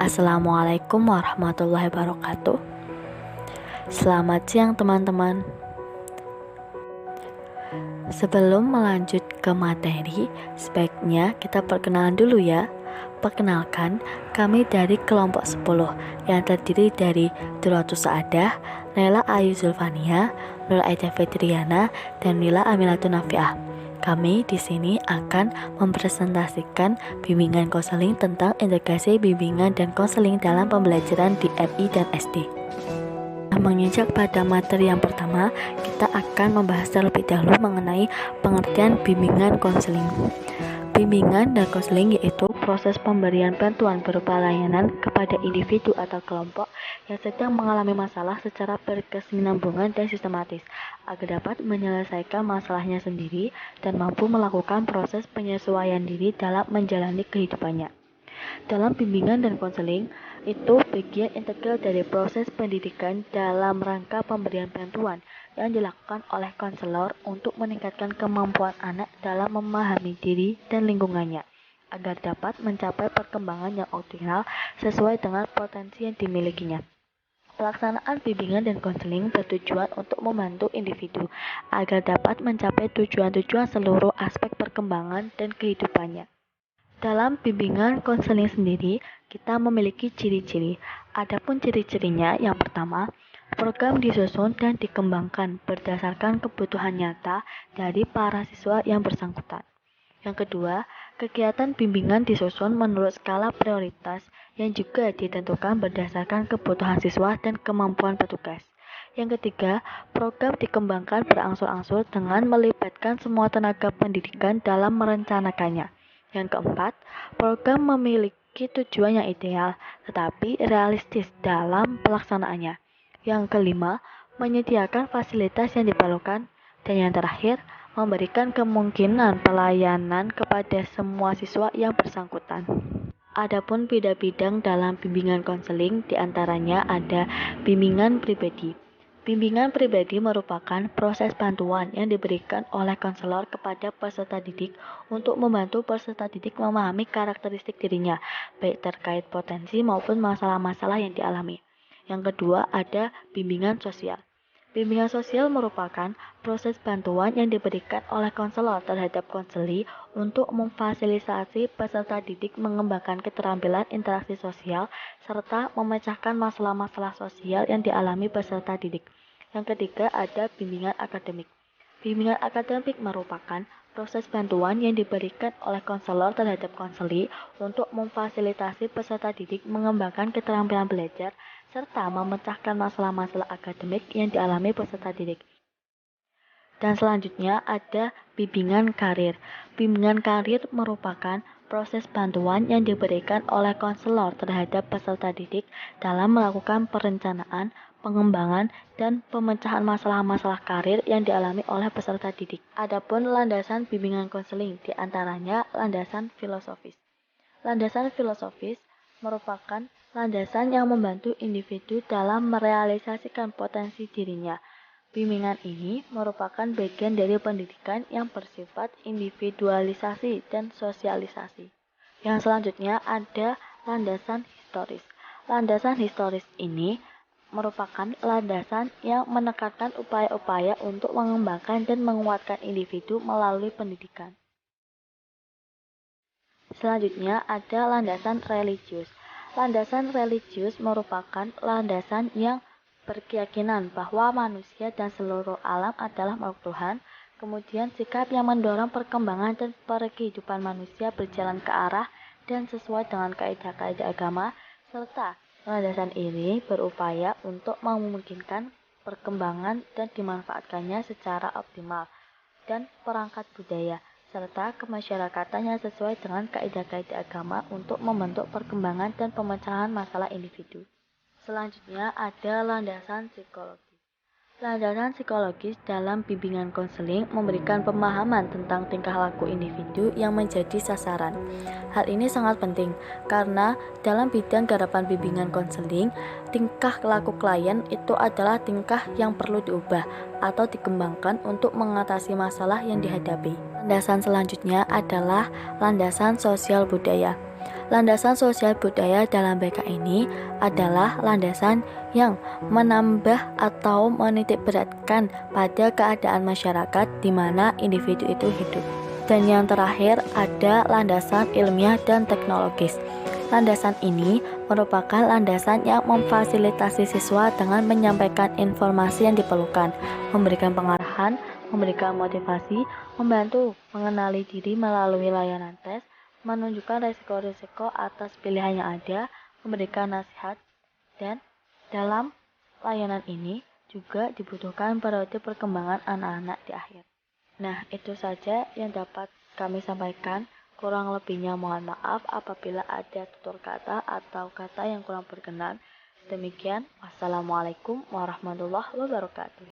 Assalamualaikum warahmatullahi wabarakatuh. Selamat siang teman-teman. Sebelum melanjut ke materi, sebaiknya kita perkenalan dulu ya. Perkenalkan, kami dari kelompok 10 yang terdiri dari Duratus Saadah, Naila Ayu Zulfania, Nur Aidah Fitriana, dan Mila Amilatun Nafiah. Kami di sini akan mempresentasikan bimbingan konseling tentang integrasi bimbingan dan konseling dalam pembelajaran di MI dan SD. Menginjak pada materi yang pertama, kita akan membahas terlebih dahulu mengenai pengertian bimbingan konseling. Bimbingan dan konseling yaitu proses pemberian bantuan berupa layanan kepada individu atau kelompok yang sedang mengalami masalah secara berkesinambungan dan sistematis agar dapat menyelesaikan masalahnya sendiri dan mampu melakukan proses penyesuaian diri dalam menjalani kehidupannya. Dalam bimbingan dan konseling, itu bagian integral dari proses pendidikan dalam rangka pemberian bantuan yang dilakukan oleh konselor untuk meningkatkan kemampuan anak dalam memahami diri dan lingkungannya, agar dapat mencapai perkembangan yang optimal sesuai dengan potensi yang dimilikinya. Pelaksanaan bimbingan dan konseling bertujuan untuk membantu individu agar dapat mencapai tujuan-tujuan seluruh aspek perkembangan dan kehidupannya. Dalam bimbingan konseling sendiri, kita memiliki ciri-ciri. Adapun ciri-cirinya, yang pertama, program disusun dan dikembangkan berdasarkan kebutuhan nyata dari para siswa yang bersangkutan. Yang kedua, kegiatan bimbingan disusun menurut skala prioritas yang juga ditentukan berdasarkan kebutuhan siswa dan kemampuan petugas. Yang ketiga, program dikembangkan berangsur-angsur dengan melibatkan semua tenaga pendidikan dalam merencanakannya. Yang keempat, program memiliki tujuan yang ideal, tetapi realistis dalam pelaksanaannya. Yang kelima, menyediakan fasilitas yang diperlukan. Dan yang terakhir, memberikan kemungkinan pelayanan kepada semua siswa yang bersangkutan. Adapun bidang-bidang dalam bimbingan konseling, diantaranya ada bimbingan pribadi. Bimbingan pribadi merupakan proses bantuan yang diberikan oleh konselor kepada peserta didik untuk membantu peserta didik memahami karakteristik dirinya, baik terkait potensi maupun masalah-masalah yang dialami. Yang kedua ada bimbingan sosial. Bimbingan sosial merupakan proses bantuan yang diberikan oleh konselor terhadap konseli untuk memfasilitasi peserta didik mengembangkan keterampilan interaksi sosial serta memecahkan masalah-masalah sosial yang dialami peserta didik. Yang ketiga ada bimbingan akademik. Bimbingan akademik merupakan proses bantuan yang diberikan oleh konselor terhadap konseli untuk memfasilitasi peserta didik mengembangkan keterampilan belajar serta memecahkan masalah-masalah akademik yang dialami peserta didik. Dan selanjutnya ada bimbingan karir. Bimbingan karir merupakan proses bantuan yang diberikan oleh konselor terhadap peserta didik dalam melakukan perencanaan, pengembangan, dan pemecahan masalah-masalah karir yang dialami oleh peserta didik. Adapun landasan bimbingan konseling, diantaranya landasan filosofis. Landasan filosofis merupakan landasan yang membantu individu dalam merealisasikan potensi dirinya. Bimbingan ini merupakan bagian dari pendidikan yang bersifat individualisasi dan sosialisasi. Yang selanjutnya ada landasan historis. Landasan historis ini merupakan landasan yang menekankan upaya-upaya untuk mengembangkan dan menguatkan individu melalui pendidikan. Selanjutnya ada landasan religius. Landasan religius merupakan landasan yang berkeyakinan bahwa manusia dan seluruh alam adalah makhluk Tuhan, kemudian sikap yang mendorong perkembangan dan kehidupan manusia berjalan ke arah dan sesuai dengan kaidah-kaidah agama, serta landasan ini berupaya untuk memungkinkan perkembangan dan dimanfaatkannya secara optimal dan perangkat budaya, serta kemasyarakatan yang sesuai dengan kaidah-kaidah agama untuk membentuk perkembangan dan pemecahan masalah individu. Selanjutnya ada landasan psikologis. Landasan psikologis dalam bimbingan konseling memberikan pemahaman tentang tingkah laku individu yang menjadi sasaran. Hal ini sangat penting karena dalam bidang garapan bimbingan konseling, tingkah laku klien itu adalah tingkah yang perlu diubah atau dikembangkan untuk mengatasi masalah yang dihadapi. Landasan selanjutnya adalah landasan sosial budaya. Landasan sosial budaya dalam BK ini adalah landasan yang menambah atau menitik beratkan pada keadaan masyarakat di mana individu itu hidup. Dan yang terakhir ada landasan ilmiah dan teknologis. Landasan ini merupakan landasan yang memfasilitasi siswa dengan menyampaikan informasi yang diperlukan, memberikan pengarahan, memberikan motivasi, membantu mengenali diri melalui layanan tes, menunjukkan resiko-resiko atas pilihan yang ada, memberikan nasihat, dan dalam layanan ini juga dibutuhkan periode perkembangan anak-anak di akhir. Nah, itu saja yang dapat kami sampaikan. Kurang lebihnya mohon maaf apabila ada tutur kata atau kata yang kurang berkenan. Demikian, wassalamualaikum warahmatullahi wabarakatuh.